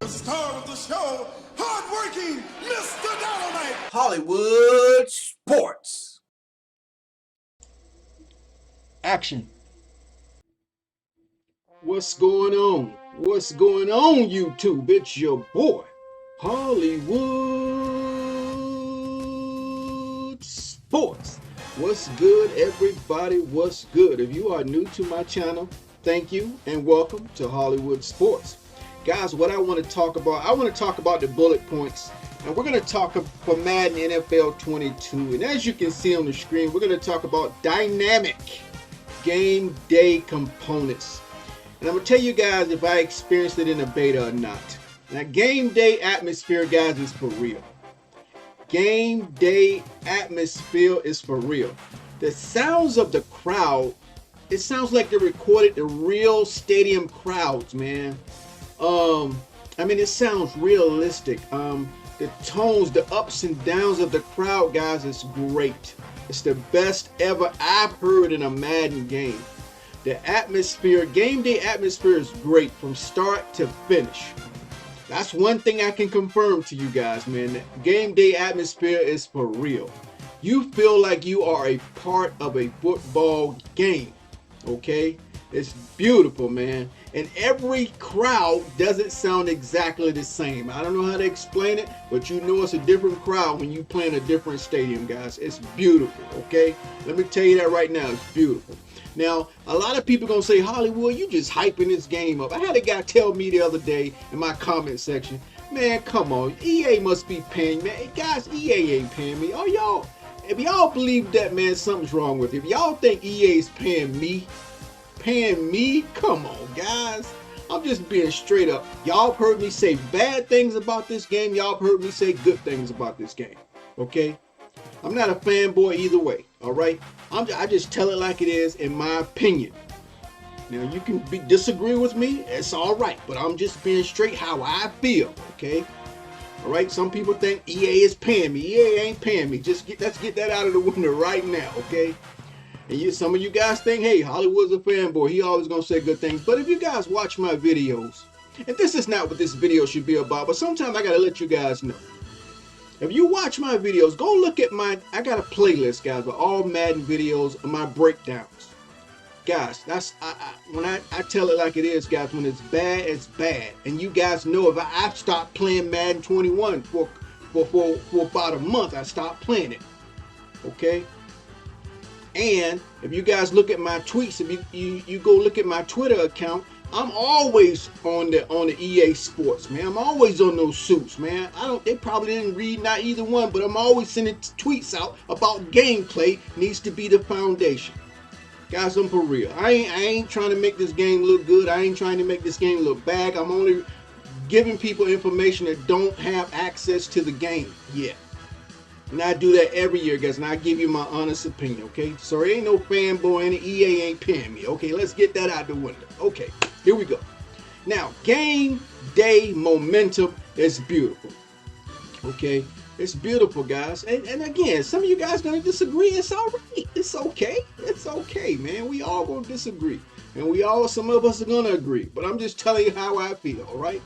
star of the show, hardworking Mr. Dynamite. Hollywood Sports. Action. What's going on? What's going on, YouTube? It's your boy, Hollywood Sports. What's good, everybody? What's good? If you are new to my channel, thank you and welcome to Hollywood Sports. Guys, what I want to talk about, the bullet points, and we're going to talk for Madden NFL 22. And as you can see on the screen, we're going to talk about dynamic game day components. And I'm going to tell you guys if I experienced it in a beta or not. Now, game day atmosphere, guys, is for real. Game day atmosphere is for real. The sounds of the crowd, it sounds like they recorded the real stadium crowds, man. I mean, it sounds realistic. The tones, the ups and downs of the crowd, guys, is great. It's the best ever I've heard in a Madden game. The atmosphere, game day atmosphere is great from start to finish. That's one thing I can confirm to you guys, man. The game day atmosphere is for real. You feel like you are a part of a football game, okay? It's beautiful, man. And every crowd doesn't sound exactly the same. I don't know how to explain it, but you know it's a different crowd when you play in a different stadium, guys. It's beautiful, okay? Let me tell you that right now. It's beautiful. Now, a lot of people gonna say, Hollywood, you just hyping this game up. I had a guy tell me the other day in my comment section, man, come on, EA must be paying me. Hey, guys, EA ain't paying me. Oh, y'all, if y'all believe that, man, something's wrong with you. If y'all think EA is paying me, come on, guys. I'm just being straight up. Y'all heard me say bad things about this game. Y'all heard me say good things about this game, okay? I'm not a fanboy either way, all right? I just tell it like it is in my opinion. Now, you can disagree with me. It's all right, but I'm just being straight how I feel, okay? All right, some people think EA is paying me. EA ain't paying me. Let's get that out of the window right now, okay? And some of you guys think, hey, Hollywood's a fanboy. He always gonna say good things. But if you guys watch my videos, and this is not what this video should be about, but sometimes I gotta let you guys know. If you watch my videos, go look at I got a playlist, guys, with all Madden videos and my breakdowns. Guys, that's when I tell it like it is, guys. When it's bad, it's bad. And you guys know if I've stopped playing Madden 21 for about a month, I stopped playing it. Okay? And if you guys look at my tweets, if you go look at my Twitter account, I'm always on the EA Sports, man. I'm always on those suits, man. They probably didn't read not either one, but I'm always sending tweets out about gameplay needs to be the foundation. Guys, I'm for real. I ain't trying to make this game look good. I ain't trying to make this game look bad. I'm only giving people information that don't have access to the game yet. And I do that every year, guys, and I give you my honest opinion, okay? So there ain't no fanboy and the EA ain't paying me, okay? Let's get that out the window. Okay, here we go. Now, game day momentum is beautiful, okay? It's beautiful, guys. And again, some of you guys gonna disagree. It's all right. It's okay. It's okay, man. We all gonna disagree. And some of us are gonna agree. But I'm just telling you how I feel, all right?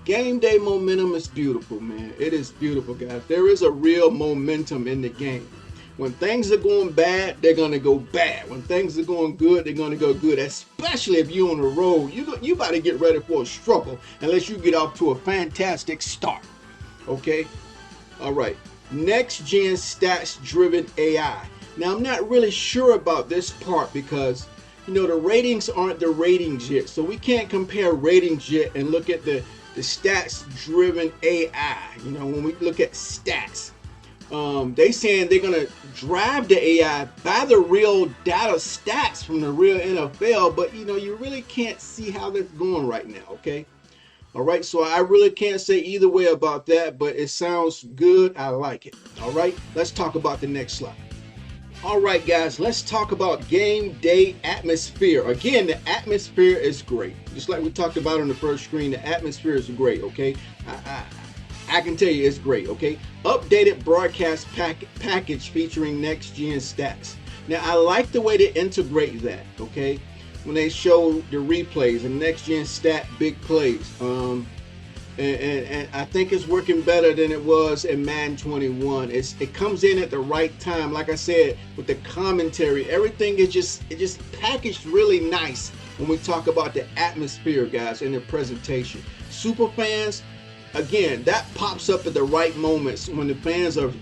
Game day momentum is beautiful, man. It is beautiful, guys. There is a real momentum in the game. When things are going bad, they're going to go bad. When things are going good, they're going to go good. Especially if you're on the road. You got to get ready for a struggle unless you get off to a fantastic start. Okay? All right. Next gen stats driven AI. Now, I'm not really sure about this part because, you know, the ratings aren't the ratings yet. So we can't compare ratings yet and look at the stats driven AI. You know, when we look at stats, they saying they're gonna drive the AI by the real data stats from the real NFL, but you know, you really can't see how that's going right now. Okay, all right, so I really can't say either way about that, but it sounds good. I like it. All right, let's talk about the next slide. All right, guys, let's talk about game day atmosphere. Again, the atmosphere is great. Just like we talked about on the first screen, the atmosphere is great, okay? I can tell you it's great, okay? Updated broadcast package featuring next-gen stats. Now, I like the way they integrate that, okay? When they show the replays and next-gen stat big plays. and I think it's working better than it was in Madden 21. It comes in at the right time, like I said, with the commentary. Everything is just packaged really nice when we talk about the atmosphere, guys, and the presentation. Super fans, again, that pops up at the right moments when the fans are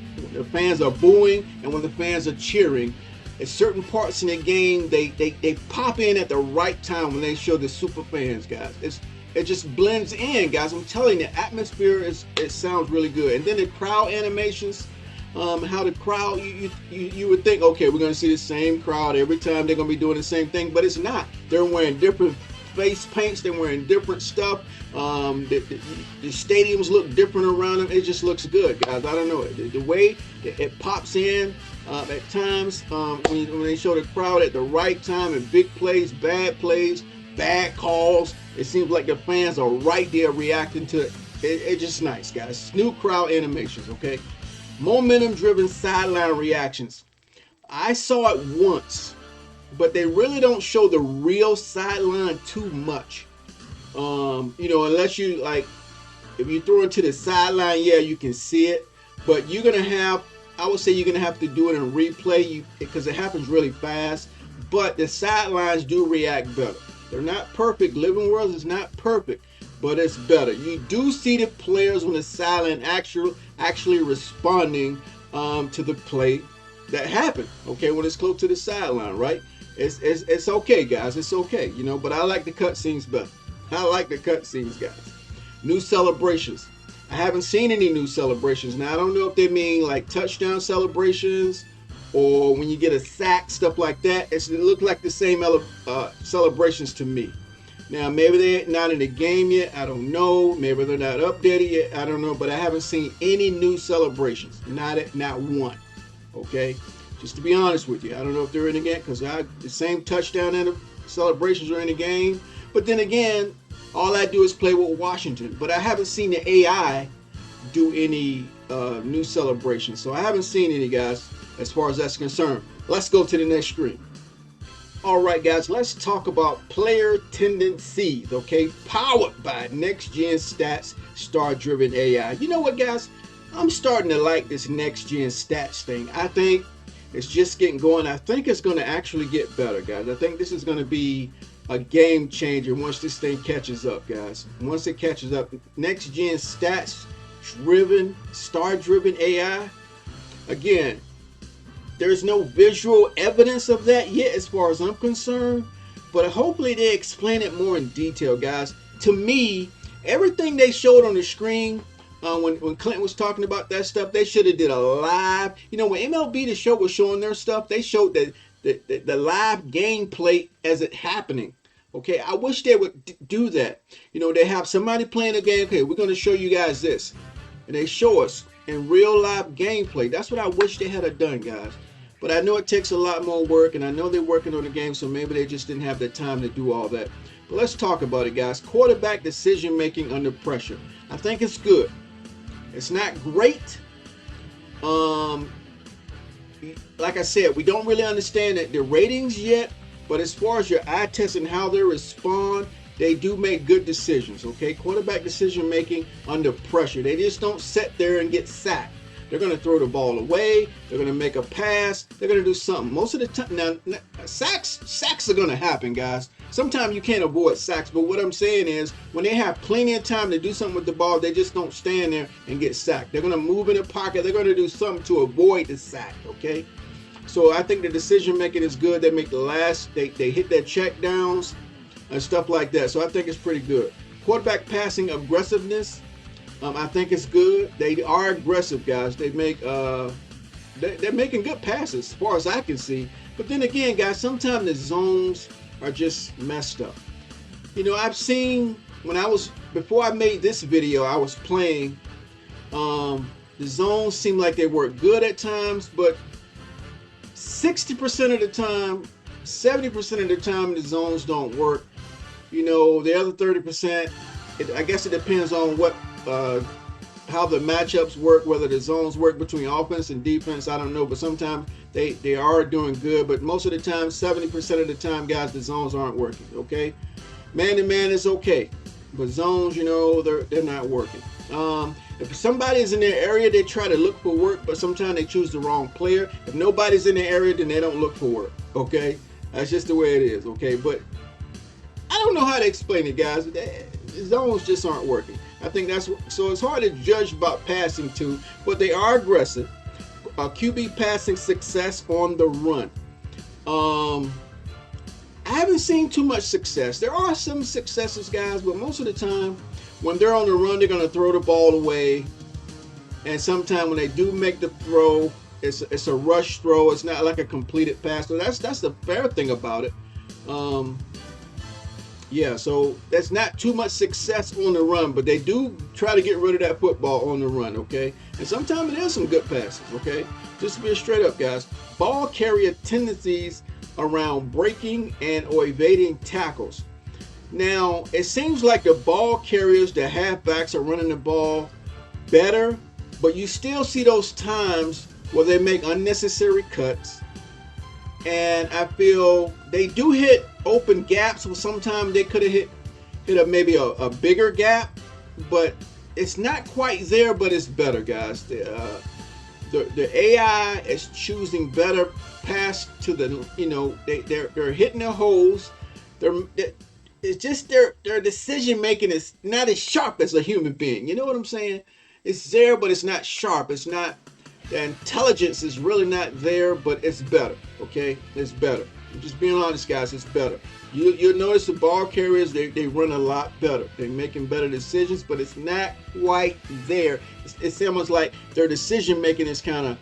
booing and when the fans are cheering. At certain parts in the game, they pop in at the right time when they show the super fans, guys. It just blends in, guys. I'm telling you, the atmosphere it sounds really good. And then the crowd animations, how the crowd, you would think, okay, we're gonna see the same crowd every time. They're gonna be doing the same thing, but it's not. They're wearing different face paints. They're wearing different stuff. The stadiums look different around them. It just looks good, guys. I don't know, the way it pops in at times when they show the crowd at the right time, and big plays, bad calls. It seems like the fans are right there reacting to it. It's just nice, guys. New crowd animations, okay? Momentum-driven sideline reactions. I saw it once, but they really don't show the real sideline too much. Unless you, like, if you throw it to the sideline, yeah, you can see it. But you're going to have, I would say you're going to have to do it in replay because it happens really fast. But the sidelines do react better. They're not perfect. Living Worlds is not perfect, but it's better. You do see the players on the sideline actually responding to the play that happened. Okay, when it's close to the sideline, right? It's okay, guys. It's okay, But I like the cutscenes better. I like the cutscenes, guys. New celebrations. I haven't seen any new celebrations. Now I don't know if they mean like touchdown celebrations, or when you get a sack, stuff like that. It looked like the same celebrations to me. Now, maybe they're not in the game yet. I don't know. Maybe they're not updated yet. I don't know. But I haven't seen any new celebrations. Not one. Okay? Just to be honest with you. I don't know if they're in the game because the same touchdown and the celebrations are in the game. But then again, all I do is play with Washington. But I haven't seen the AI do any new celebrations. So I haven't seen any, guys, as far as that's concerned. Let's go to the next screen. All right, guys, let's talk about player tendencies, okay? Powered by Next Gen Stats Star-Driven AI. You know what, guys? I'm starting to like this Next Gen Stats thing. I think it's just getting going. I think it's going to actually get better, guys. I think this is going to be a game changer once this thing catches up, guys. Once it catches up, Next Gen Stats-Driven, Star-Driven AI. Again, there's no visual evidence of that yet as far as I'm concerned, but hopefully they explain it more in detail, guys. To me, everything they showed on the screen when Clinton was talking about that stuff, they should have did a live. When MLB The Show was showing their stuff, they showed the live gameplay as it happening. Okay, I wish they would do that. They have somebody playing a game. Okay, we're going to show you guys this, and they show us in real live gameplay. That's what I wish they had done, guys. But I know it takes a lot more work, and I know they're working on the game, so maybe they just didn't have the time to do all that. But let's talk about it, guys. Quarterback decision making under pressure. I think it's good. It's not great. Like I said, we don't really understand the ratings yet, but as far as your eye test and how they respond, they do make good decisions, okay? Quarterback decision making under pressure. They just don't sit there and get sacked. They're going to throw the ball away. They're going to make a pass. They're going to do something. Most of the time, now sacks are going to happen, guys. Sometimes you can't avoid sacks, but what I'm saying is when they have plenty of time to do something with the ball, they just don't stand there and get sacked. They're going to move in the pocket. They're going to do something to avoid the sack, okay? So I think the decision making is good. They make they hit their check downs and stuff like that. So I think it's pretty good. Quarterback passing aggressiveness. I think it's good. They are aggressive, guys. They make they're making good passes as far as I can see. But then again, guys, sometimes the zones are just messed up. I've seen before I made this video, I was playing. The zones seem like they work good at times, but 60% of the time, 70% of the time, the zones don't work. The other 30%, I guess it depends on how the matchups work, whether the zones work between offense and defense. I don't know, but sometimes they are doing good, but most of the time, 70% of the time, guys, the zones aren't working, okay? Man to man is okay. but zones, you know, they're not working. If somebody's in their area, they try to look for work, but sometimes they choose the wrong player. If nobody's in their area, then they don't look for work. Okay, that's just the way it is. Okay, but I don't know how to explain it, guys. The zones just aren't working. I think that's so. It's hard to judge about passing too, but they are aggressive. QB passing success on the run. I haven't seen too much success. There are some successes, guys, but most of the time, when they're on the run, they're going to throw the ball away. And sometimes when they do make the throw, it's a rush throw. It's not like a completed pass. So that's the fair thing about it. Yeah, so that's not too much success on the run, but they do try to get rid of that football on the run, okay? And sometimes it is some good passes, okay? Just to be straight up, guys. Ball carrier tendencies around breaking and or evading tackles. Now, it seems like the ball carriers, the halfbacks, are running the ball better, but you still see those times where they make unnecessary cuts. And I feel they do hit open gaps, so sometimes they could have hit maybe a bigger gap, but it's not quite there, but it's better, guys. The AI is choosing better pass to the, you know, they're hitting their holes. It's just their decision making is not as sharp as a human being. You know what I'm saying? It's there, but it's not sharp. It's not. The intelligence is really not there, but it's better. Okay, it's better. I'm just being honest, guys. It's better. You'll notice the ball carriers, they run a lot better. They're making better decisions, but it's not quite there. It's almost like their decision making is kind of,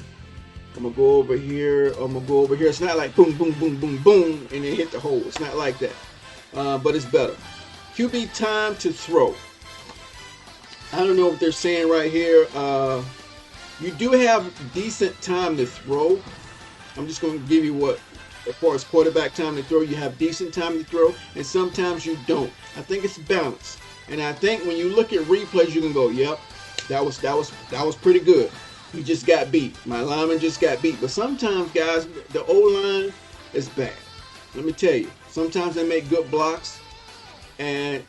I'm gonna go over here. I'm gonna go over here. It's not like boom, boom, boom, boom, boom, and then hit the hole. It's not like that. But it's better. QB time to throw. I don't know what they're saying right here. You do have decent time to throw. I'm just going to give you what, as far as quarterback time to throw, you have decent time to throw, and sometimes you don't. I think it's balanced, and I think when you look at replays, you can go, "Yep, that was pretty good. He just got beat. My lineman just got beat." But sometimes, guys, the O-line is bad. Let me tell you. Sometimes they make good blocks, and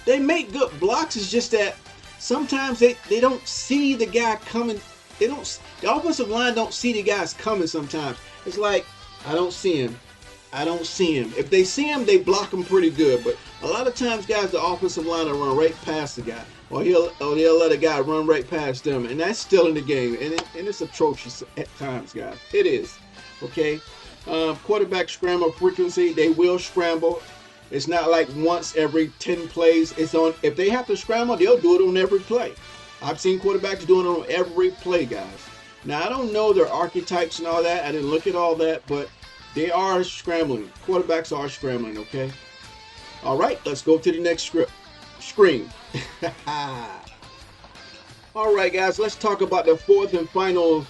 they make good blocks. It's just that sometimes they don't see the guy coming. The offensive line don't see the guys coming sometimes. It's like, I don't see him. If they see him, they block him pretty good. But a lot of times, guys, the offensive line will run right past the guy. Or they'll let a guy run right past them. And that's still in the game. And it's atrocious at times, guys. It is. Okay? Quarterback scramble frequency, they will scramble. It's not like once every 10 plays. It's on. If they have to scramble, they'll do it on every play. I've seen quarterbacks doing it on every play, guys. Now, I don't know their archetypes and all that. I didn't look at all that, but they are scrambling. Quarterbacks are scrambling, okay? All right, let's go to the next screen. All right, guys, let's talk about the fourth and final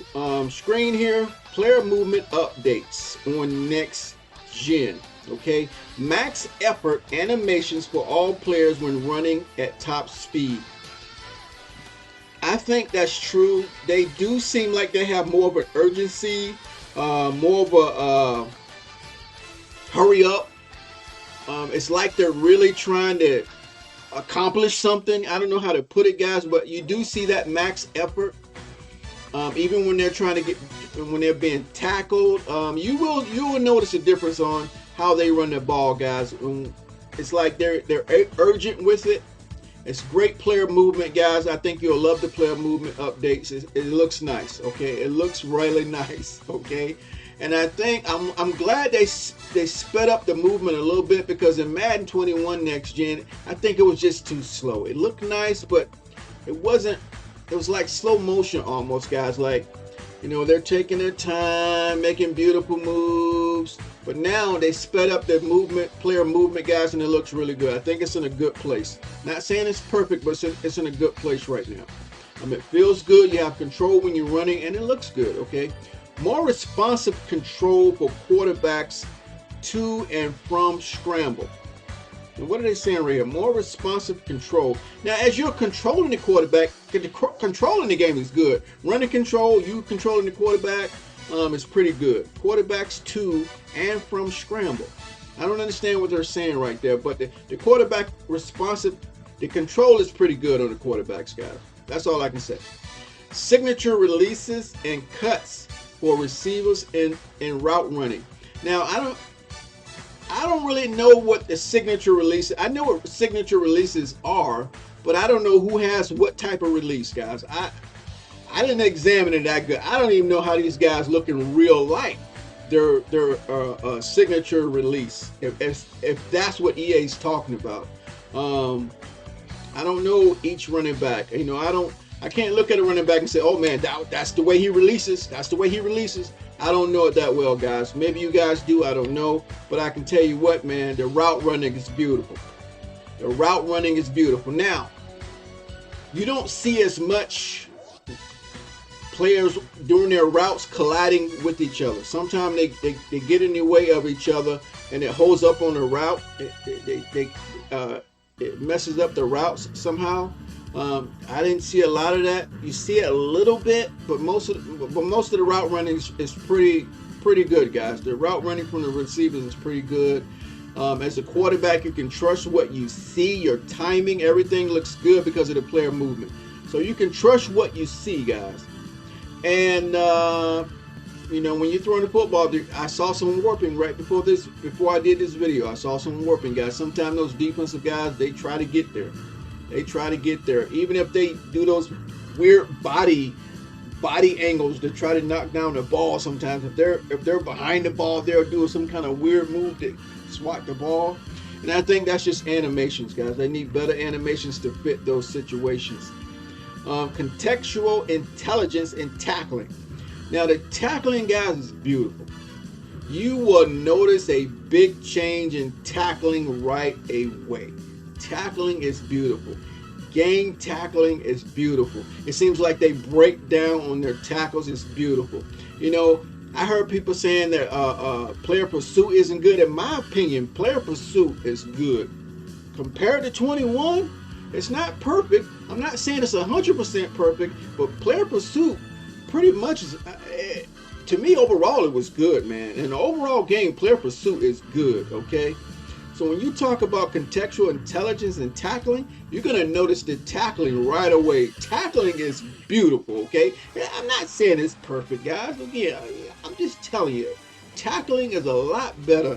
screen here. Player movement updates on next gen. Okay, max effort animations for all players when running at top speed. I think that's true. They do seem like they have more of an urgency, more of a hurry up. It's like they're really trying to accomplish something. I don't know how to put it, guys, but you do see that max effort. Even when they're when they're being tackled, you will notice a difference on how they run the ball, guys. It's like they're urgent with it. It's great player movement, guys. I think you'll love the player movement updates. It looks nice, okay? It looks really nice, okay? And I think I'm glad they sped up the movement a little bit, because in Madden 21 next gen, I think it was just too slow. It looked nice, but it wasn't. It was like slow motion almost, guys. Like, you know, they're taking their time, making beautiful moves. But now they sped up the movement, player movement, guys, and it looks really good. I think it's in a good place. Not saying it's perfect, but it's in a good place right now. It feels good. You have control when you're running, and it looks good, okay? More responsive control for quarterbacks to and from scramble. And what are they saying right here? More responsive control. Now, as you're controlling the quarterback, controlling the game is good. Running control, you controlling the quarterback, is pretty good. Quarterbacks to and from scramble. I don't understand what they're saying right there, but the quarterback responsive The control is pretty good on the quarterbacks, guys. That's all I can say. Signature releases and cuts for receivers in route running. Now, I don't really know what the signature release. I know what signature releases are, but I don't know who has what type of release, guys. I didn't examine it that good. I don't even know how these guys look in real life. Their signature release, if that's what EA's talking about. I don't know each running back. You know, I can't look at a running back and say, oh man, that's the way he releases. That's the way he releases. I don't know it that well, guys. Maybe you guys do. I don't know. But I can tell you what, man, the route running is beautiful. The route running is beautiful. Now, you don't see as much players doing their routes colliding with each other. Sometimes they get in the way of each other and it holds up on the route. It messes up the routes somehow. I didn't see a lot of that. You see it a little bit, but most of the route running is pretty good, guys. The route running from the receivers is pretty good. As a quarterback, you can trust what you see. Your timing, everything looks good because of the player movement. So you can trust what you see, guys. And you know, when you're throwing the football, I saw some warping right before I did this video. I saw some warping, guys. Sometimes those defensive guys, they try to get there. They try to get there, even if they do those weird body angles to try to knock down the ball. Sometimes if they're behind the ball, they'll do some kind of weird move to swat the ball. And I think that's just animations, guys. They need better animations to fit those situations. Contextual intelligence in tackling. Now the tackling, guys, is beautiful. You will notice a big change in tackling right away. Tackling is beautiful. Game tackling is beautiful. It seems like they break down on their tackles. It's beautiful. You know, I heard people saying that player pursuit isn't good. In my opinion, player pursuit is good. Compared to 21, it's not perfect. I'm not saying it's 100% perfect, but player pursuit pretty much is, to me, overall, it was good, man. In the overall game, player pursuit is good, okay? So when you talk about contextual intelligence and tackling, you're going to notice the tackling right away. Tackling is beautiful, okay? I'm not saying it's perfect, guys. Again, I'm just telling you, tackling is a lot better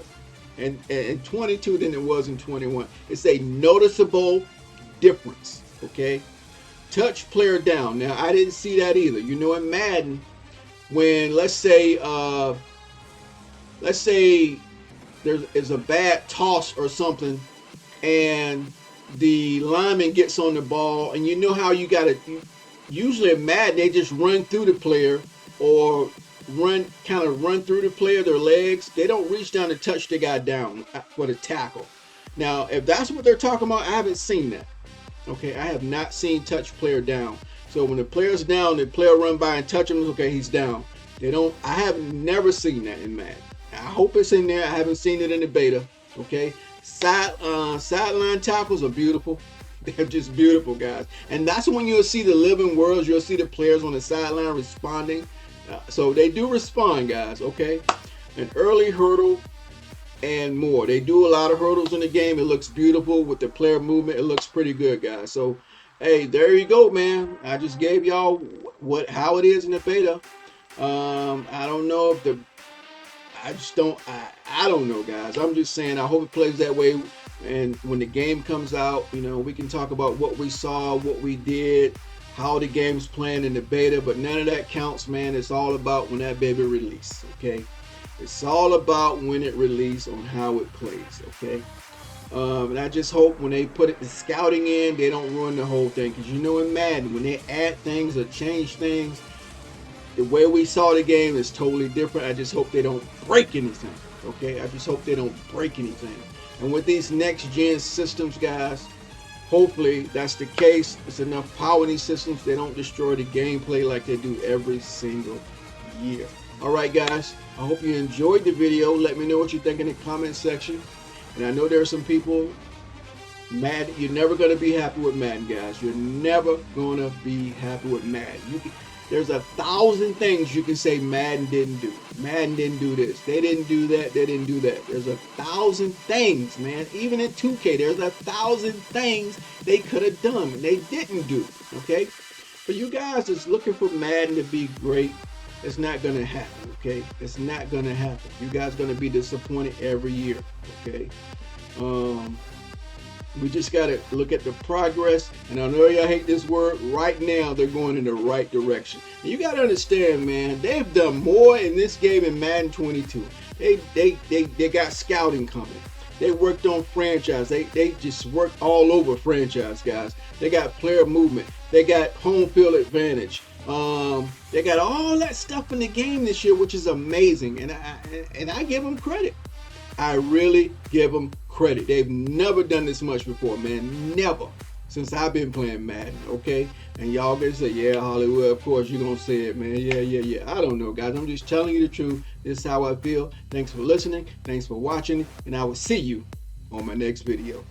in 22 than it was in 21. It's a noticeable difference, okay? Touch player down. Now, I didn't see that either. You know, in Madden, when let's say there's a bad toss or something, and the lineman gets on the ball, and you know how you got to. Usually in Madden, they just run through the player or run through the player, their legs. They don't reach down to touch the guy down for the tackle. Now, if that's what they're talking about, I haven't seen that. Okay, I have not seen touch player down. So when the player's down, the player run by and touch him, okay, he's down. They don't. I have never seen that in Madden. I hope it's in there. I haven't seen it in the beta. Okay, sideline tackles are beautiful. They're just beautiful, guys. And that's when you'll see the living worlds. You'll see the players on the sideline responding. So they do respond, guys. Okay, an early hurdle and more. They do a lot of hurdles in the game. It looks beautiful with the player movement. It looks pretty good, guys. So, hey, there you go, man. I just gave y'all how it is in the beta. I don't know if I don't know, guys. I'm just saying, I hope it plays that way. And when the game comes out, you know, we can talk about what we saw, what we did, how the game's playing in the beta. But none of that counts, man. It's all about when that baby release, okay? It's all about when it releases on how it plays, okay? And I just hope when they put the scouting in, they don't ruin the whole thing. Because you know in Madden, when they add things or change things, the way we saw the game is totally different. I just hope they don't break anything, okay? I just hope they don't break anything. And with these next-gen systems, guys, hopefully that's the case. There's enough power in these systems. They don't destroy the gameplay like they do every single year. All right, guys. I hope you enjoyed the video. Let me know what you think in the comment section. And I know there are some people mad. You're never going to be happy with Madden, guys. You're never going to be happy with Madden. There's 1,000 things you can say Madden didn't do. Madden didn't do this. They didn't do that. They didn't do that. There's 1,000 things, man. Even in 2K, there's 1,000 things they could have done and they didn't do. Okay? For you guys that's looking for Madden to be great, it's not gonna happen. Okay? It's not gonna happen. You guys gonna be disappointed every year. Okay? We just got to look at the progress, and I know y'all hate this word. Right now, they're going in the right direction. And you got to understand, man, they've done more in this game in Madden 22. They got scouting coming. They worked on franchise. They just worked all over franchise, guys. They got player movement. They got home field advantage. They got all that stuff in the game this year, which is amazing, and I give them credit. I really give them credit. They've never done this much before, man. Never. Since I've been playing Madden, okay? And y'all gonna say, yeah, Hollywood, of course you're gonna say it, man. Yeah. I don't know, guys. I'm just telling you the truth. This is how I feel. Thanks for listening. Thanks for watching. And I will see you on my next video.